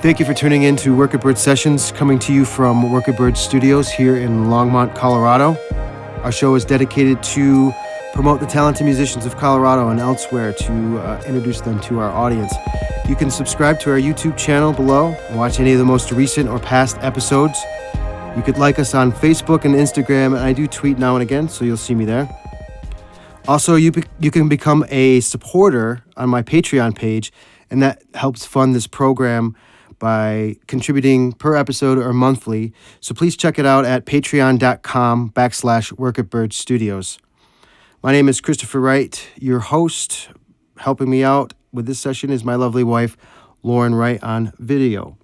Thank you for tuning in to Work at Bird Sessions, coming to you from Work at Bird Studios here in Longmont, Colorado. Our show is dedicated to promote the talented musicians of Colorado and elsewhere to introduce them to our audience. You can subscribe to our YouTube channel below and watch any of the most recent or past episodes. You could like us on Facebook and Instagram, and I do tweet now and again, so you'll see me there. Also, you can become a supporter on my Patreon page, and that helps fund this program by contributing per episode or monthly. So please check it out at patreon.com/workatbirdstudios. My name is Christopher Wright, your host. Helping me out with this session is my lovely wife, Lauren Wright, on video.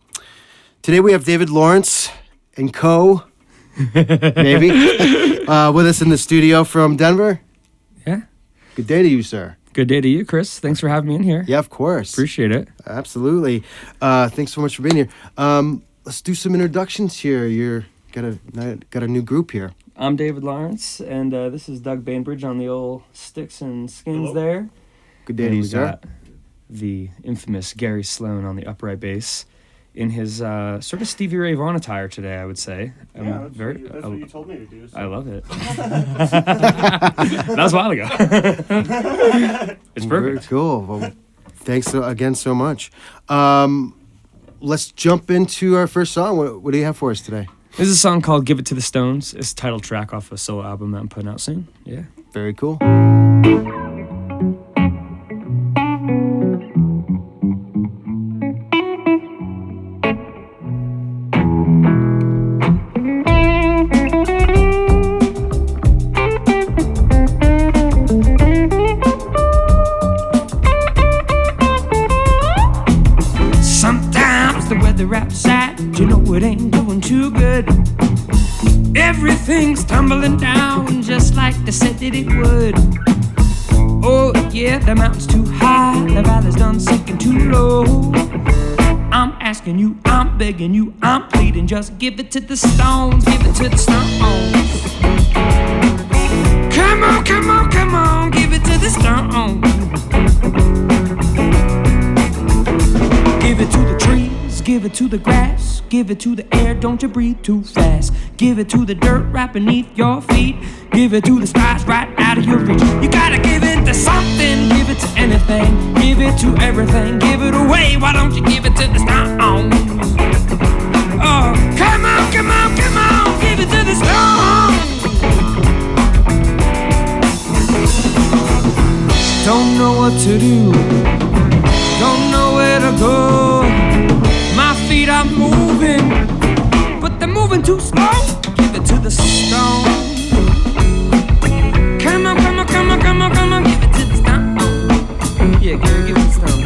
Today we have David Lawrence and co, maybe, with us in the studio from Denver. Yeah. Good day to you, sir. Good day to you, Chris. Thanks for having me in here. Yeah, of course. Appreciate it. Absolutely. Thanks so much for being here. Let's do some introductions here. You're got a new group here. I'm David Lawrence, and this is Doug Bainbridge on the old sticks and skins. Hello. There. Good day to you, sir. Got the infamous Gary Sloan on the upright bass in his sort of Stevie Ray Vaughan attire today, I would say. Yeah, that's what you told me to do. So. I love it. That was a while ago. It's perfect. Very cool. Well, thanks again so much. Let's jump into our first song. What do you have for us today? This is a song called Give It to the Stones. It's the title track off a solo album that I'm putting out soon. Yeah. Very cool. Outside, you know it ain't doing too good. Everything's tumbling down just like they said that it would. Oh yeah, the mountain's too high, the valley's done sinking too low. I'm asking you, I'm begging you, I'm pleading, just give it to the stones, give it to the stones. Come on, come on, come on, give it to the stones. Give it to the trees. Give it to the grass, give it to the air, don't you breathe too fast. Give it to the dirt right beneath your feet. Give it to the stars right out of your reach. You gotta give it to something, give it to anything. Give it to everything, give it away. Why don't you give it to the stones? Oh, come on, come on, come on, give it to the stones. Don't know what to do, don't know where to go. My feet are moving, but they're moving too slow. Give it to the stone. Come on, come on, come on, come on, come on. Give it to the stone. Yeah, Gary, give it to the stones.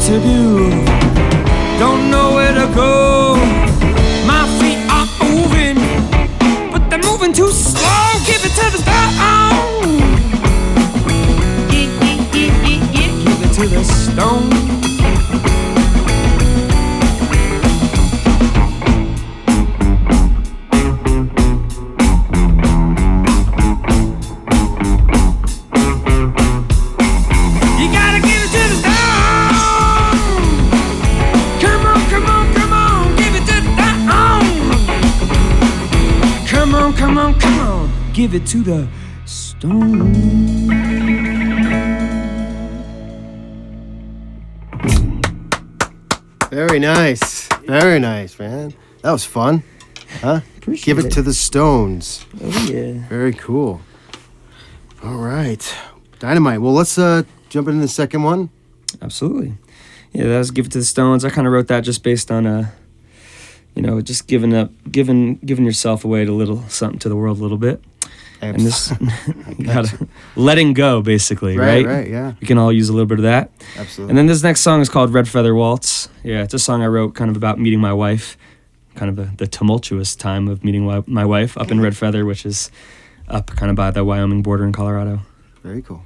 To do, don't know where to go. My feet are moving, but they're moving too slow. Give it to the stone. Yeah, yeah, yeah, yeah, yeah. Give it to the stone. You gotta give it to the stone. give it to the stone. Very nice. Very nice, man. That was fun. Huh? Appreciate Give it to the Stones. Oh, yeah. Very cool. All right. Dynamite. Well, let's jump into the second one. Absolutely. Yeah, that was Give It to the Stones. I kind of wrote that just based on, just giving yourself away to little something to the world a little bit. And this, gotta, letting go, basically, right? Right, yeah. We can all use a little bit of that. Absolutely. And then this next song is called Red Feather Waltz. Yeah, it's a song I wrote kind of about meeting my wife, kind of the tumultuous time of meeting my wife up in Red Feather, which is up kind of by the Wyoming border in Colorado. Very cool.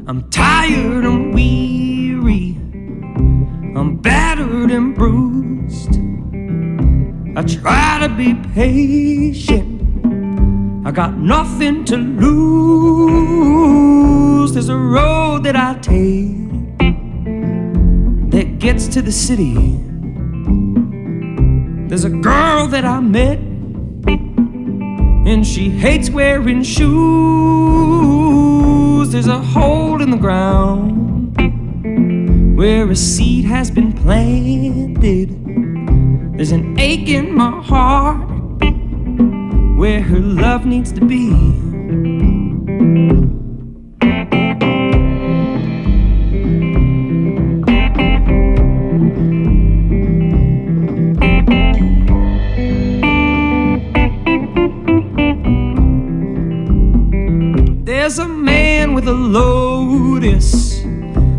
I'm tired, I'm weary, I'm battered and bruised. I try to be patient, I got nothing to lose. There's a road that I take that gets to the city. There's a girl that I met, and she hates wearing shoes. There's a hole in the ground where a seed has been planted. There's an ache in my heart where her love needs to be. There's a man with a lotus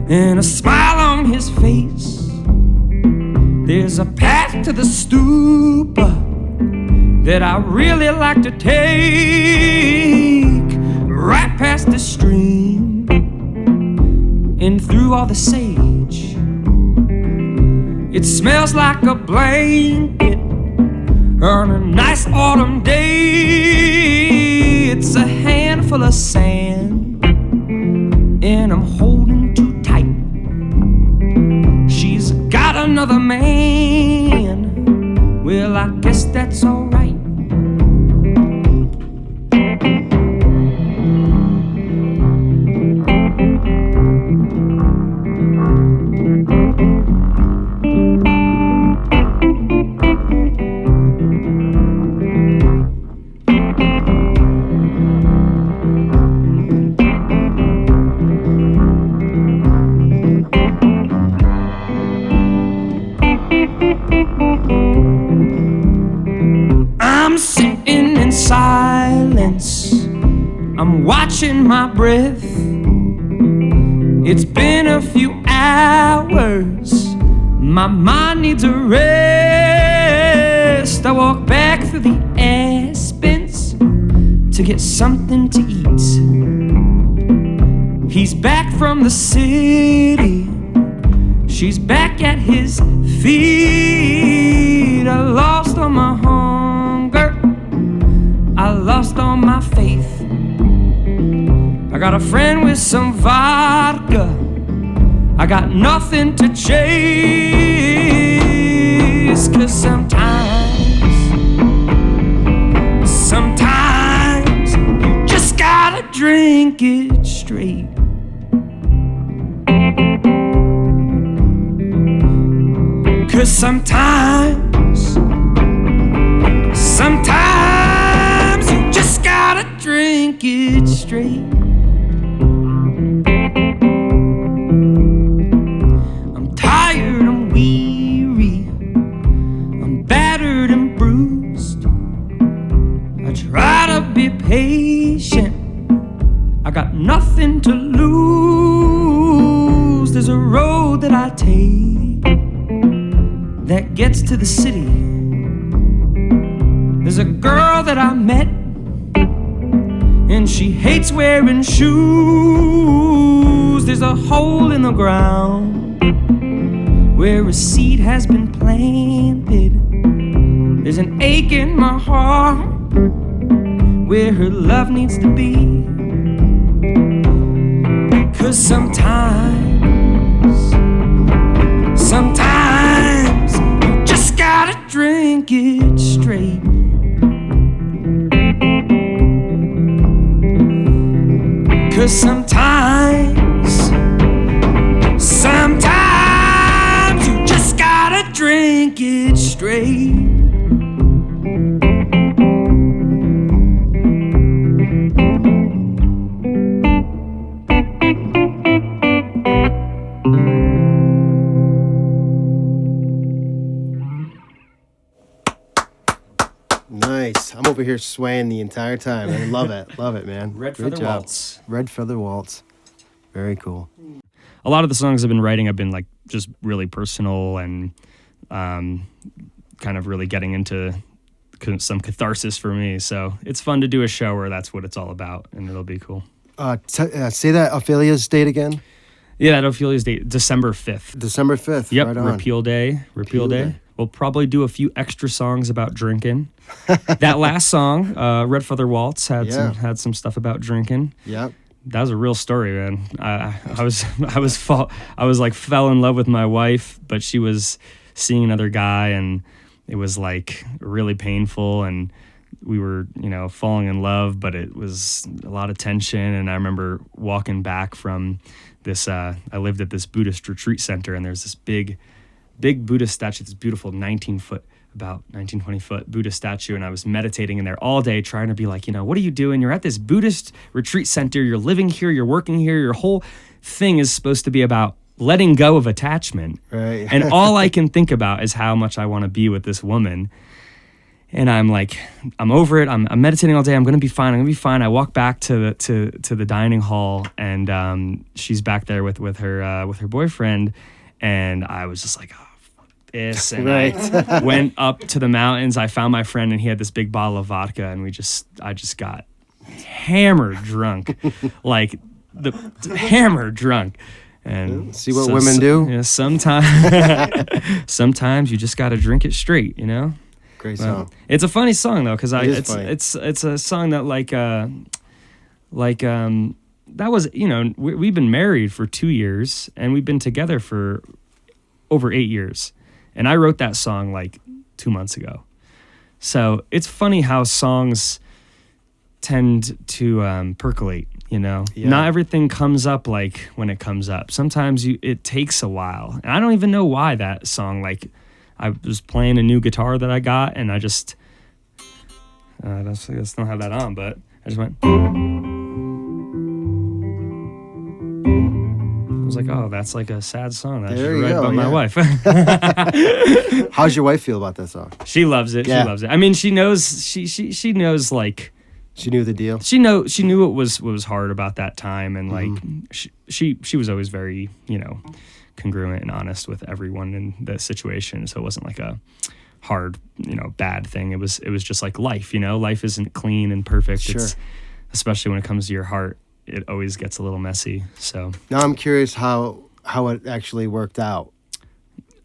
and a smile on his face. There's a path to the stupa that I really like to take, right past the stream and through all the sage. It smells like a blanket on a nice autumn day. It's a handful of sand and I'm holding too tight. She's got another man. Well, I guess that's alright. I'm sitting in silence, I'm watching my breath. It's been a few hours, my mind needs a rest. I walk back through the aspens to get something to eat. He's back from the city, she's back at his feet. I lost all my hunger, I lost all my faith. I got a friend with some vodka, I got nothing to chase. 'Cause sometimes you just gotta drink it straight. Cause sometimes you just gotta drink it straight. I'm tired, I'm weary, I'm battered and bruised. I try to be patient, I got nothing to lose. There's a road that I take that gets to the city. There's a girl met, and she hates wearing shoes. There's a hole in the ground where a seed has been planted. There's an ache in my heart where her love needs to be. 'Cause sometimes you just gotta drink it straight. 'Cause sometimes you just gotta drink it straight. Nice. I'm over here swaying the entire time. I love it. Love it, man. Red Great Feather job. Waltz. Red Feather Waltz. Very cool. A lot of the songs I've been writing have been like just really personal and kind of really getting into some catharsis for me. So it's fun to do a show where that's what it's all about, and it'll be cool. Say that Ophelia's date again. Yeah, that Ophelia's date, December 5th. December 5th. Yep, Right on. Repeal Day. Repeal Day. We'll probably do a few extra songs about drinking. That last song, Red Feather Waltz, had some stuff about drinking. Yep. That was a real story, man. I fell in love with my wife, but she was seeing another guy, and it was like really painful, and we were, falling in love, but it was a lot of tension. And I remember walking back from this, I lived at this Buddhist retreat center, and there's this big Buddhist statue, this beautiful 19-20-foot Buddhist statue. And I was meditating in there all day trying to be like, what are you doing? You're at this Buddhist retreat center. You're living here. You're working here. Your whole thing is supposed to be about letting go of attachment. Right. And all I can think about is how much I want to be with this woman. And I'm like, I'm over it. I'm meditating all day. I'm going to be fine. I walk back to the dining hall, and she's back there with her boyfriend. And I was just like, oh, fuck this. And Right. I went up to the mountains. I found my friend, and he had this big bottle of vodka, and I just got hammered drunk, like hammered drunk. And see what women do? Yeah, sometimes you just got to drink it straight, Great song. It's a funny song though, because It's it's a song that that was, we've been married for 2 years, and we've been together for over 8 years. And I wrote that song like 2 months ago. So it's funny how songs tend to percolate, Yeah. Not everything comes up like when it comes up. Sometimes it takes a while. And I don't even know why that song, like I was playing a new guitar that I got, and I just, I just don't have that on, but I just went. I was like, oh, that's like a sad song that I should write about my wife. How's your wife feel about that song? She loves it. Yeah. She loves it. I mean, she knows. She knows, like. She knew the deal. She knew what was hard about that time, and like she was always very congruent and honest with everyone in the situation. So it wasn't like a hard bad thing. It was just like life. Life isn't clean and perfect. Sure. It's, especially when it comes to your heart, it always gets a little messy. So Now I'm curious how it actually worked out.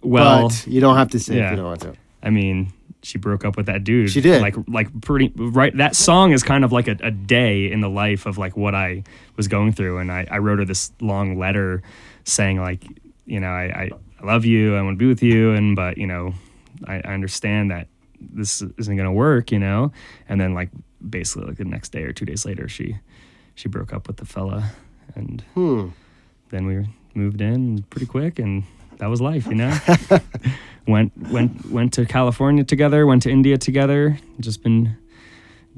well, But you don't have to say if yeah. you don't want to. I mean, she broke up with that dude. She did. Like pretty right. That song is kind of like a day in the life of like what I was going through, and I wrote her this long letter saying like, I love you, I want to be with you, but I understand that this isn't gonna work, and then like basically like the next day or 2 days later, she broke up with the fella, and then we moved in pretty quick, and that was life, went to California together, went to India together, just been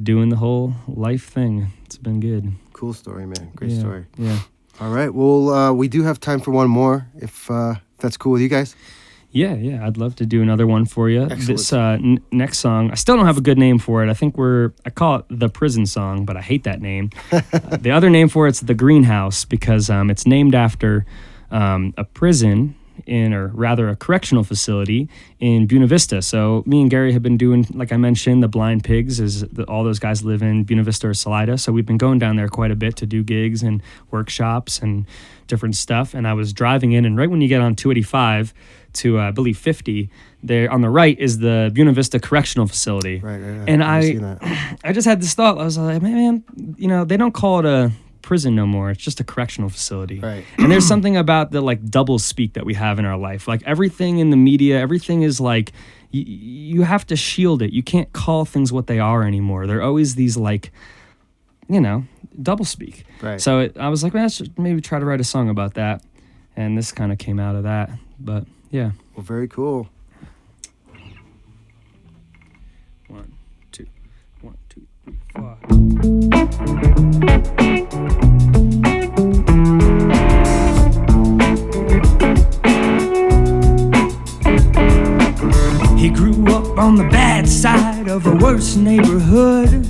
doing the whole life thing. It's been good. Cool story, man. Great story. Yeah. All right. Well, we do have time for one more, if that's cool with you guys. Yeah. I'd love to do another one for you. Excellent. This next song, I still don't have a good name for it. I think I call it the prison song, but I hate that name. The other name for it's the Greenhouse, because it's named after a prison or rather a correctional facility in Buena Vista. So me and Gary have been doing, like I mentioned, the Blind Pigs, all those guys live in Buena Vista or Salida. So we've been going down there quite a bit to do gigs and workshops and different stuff. And I was driving in, and right when you get on 285 to, I believe, 50, there on the right is the Buena Vista Correctional Facility. Right. And I just had this thought. I was like, man, they don't call it a prison no more. It's just a correctional facility. Right. And there's something about the like double speak that we have in our life. Like everything in the media, everything is like you have to shield it. You can't call things what they are anymore. They're always these like, double speak. Right. So I was like, man, let's just maybe try to write a song about that. And this kind of came out of that. But yeah. Well, very cool. 1, 2, 1, 2, 3, 4. He grew up on the bad side of a worse neighborhood.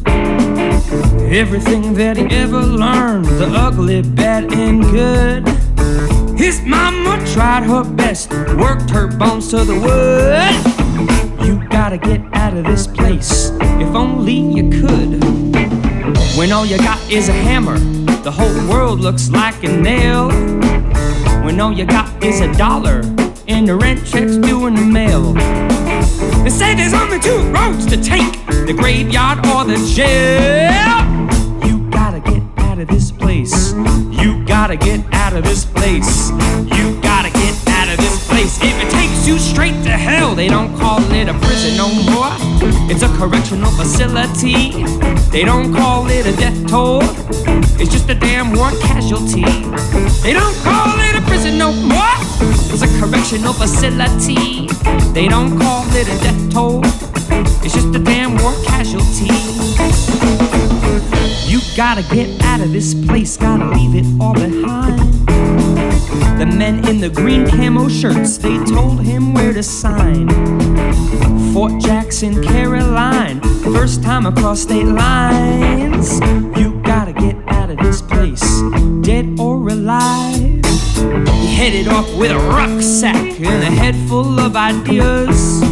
Everything that he ever learned, the ugly, bad, and good. His mama tried her best, worked her bones to the wood. You gotta get out of this place, if only you could. When all you got is a hammer, the whole world looks like a nail. When all you got is $1 and the rent check's due in the mail. They say there's only 2 roads to take, the graveyard or the jail. You gotta get out of this place. You gotta get out of this place. You gotta get out of this place. If it takes you straight to hell, they don't call it a prison no more. It's a correctional facility. They don't call it a death toll. It's just a damn war casualty. They don't call it a prison no more. It's a correctional facility. They don't call it a death toll. It's just a damn war casualty. You gotta get out of this place, gotta leave it all behind. The men in the green camo shirts, they told him where to sign. Fort Jackson, Caroline, first time across state lines. You gotta get out of this place, dead or alive. He headed off with a rucksack and a head full of ideas.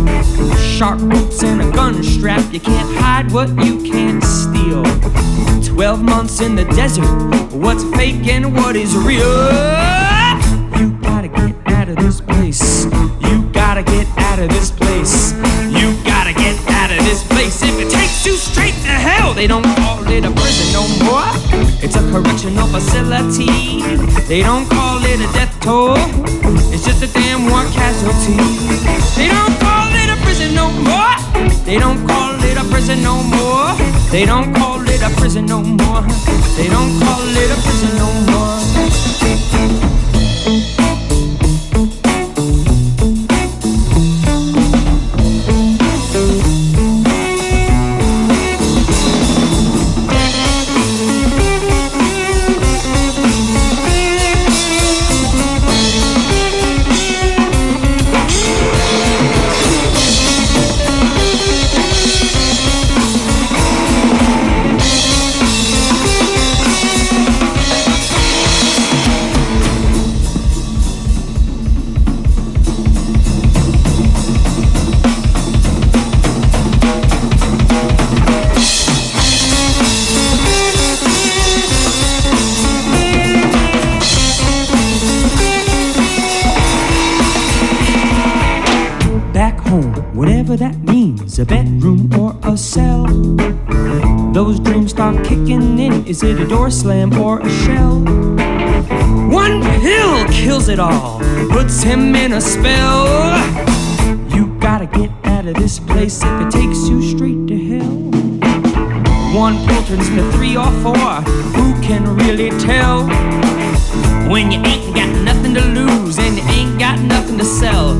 Sharp boots and a gun strap, you can't hide what you can't steal. 12 months in the desert, what's fake and what is real? You gotta get out of this place. You gotta get out of this place. You gotta get out of this place. If it takes you straight to hell, they don't call it a prison no more. It's a correctional facility. They don't call it a death toll. It's just a damn war casualty. They don't call it a prison no more. They don't call it a prison no more. They don't call it a prison no more. They don't call it a prison no more. That means a bedroom or a cell. Those dreams start kicking in. Is it a door slam or a shell? One pill kills it all, puts him in a spell. You gotta get out of this place if it takes you straight to hell. One pill turns into 3 or 4. Who can really tell? When you ain't got nothing to lose and you ain't got nothing to sell.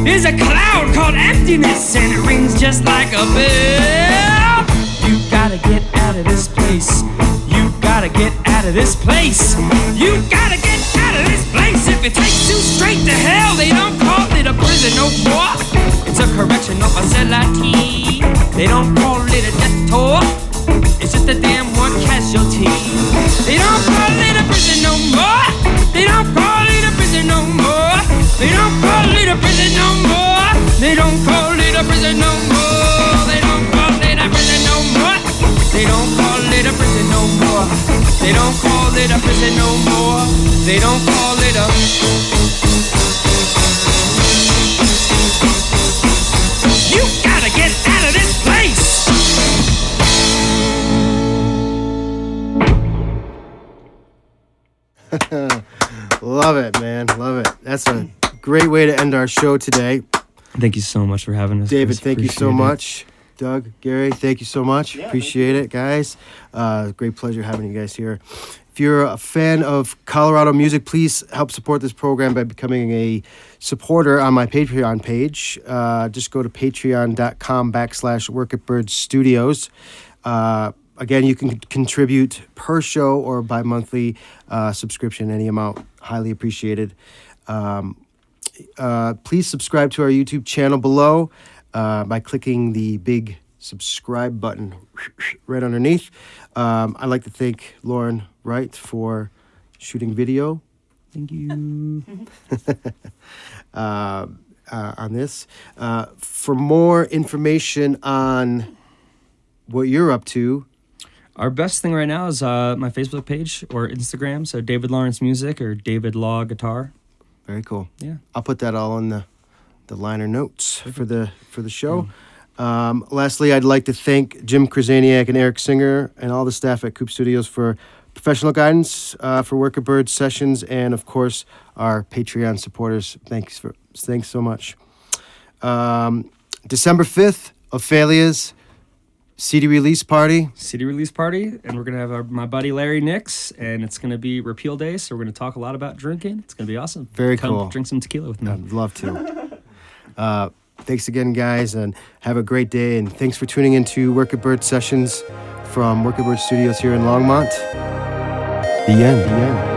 There's a cloud called emptiness and it rings just like a bell. You gotta get out of this place. You gotta get out of this place. You gotta get out of this place. If it takes you straight to hell, they don't call it a prison no more. It's a correctional facility. They don't call it a death toll. It's just a damn war casualty. They don't call it a prison no more. They don't call it a prison no more. don't call it a prison no more. They don't call it a. You gotta get out of this place. Love it, man. Love it. That's a great way to end our show today. Thank you so much for having us. David, Chris. thank you so Appreciate it. much. Doug, Gary, thank you so much. Yeah, Appreciate it, guys. Great pleasure having you guys here. If you're a fan of Colorado music, please help support this program by becoming a supporter on my Patreon page. Just go to patreon.com/workatbirdstudios. Again, you can contribute per show or by monthly subscription, any amount. Highly appreciated. Please subscribe to our YouTube channel below by clicking the big subscribe button right underneath. I'd like to thank Lauren Wright for shooting video. Thank you. On this. For more information on what you're up to, Our best thing right now is my Facebook page or Instagram. So David Lawrence Music or David Law Guitar. very cool. Yeah. I'll put that all in the liner notes for the show. Lastly, I'd like to thank Jim Krasaniak and Eric Singer and all the staff at Coop Studios for professional guidance for Work at Bird sessions, and of course our Patreon supporters. Thanks so much. December 5th, Ophelia's CD release party. CD release party, and we're gonna have my buddy Larry Nix, and it's gonna be repeal day, so we're gonna talk a lot about drinking. It's gonna be awesome. Very Come cool. drink some tequila with me. I'd love to. Thanks again, guys, and have a great day. And thanks for tuning into Work at Bird sessions from Work at Bird Studios here in Longmont. The end.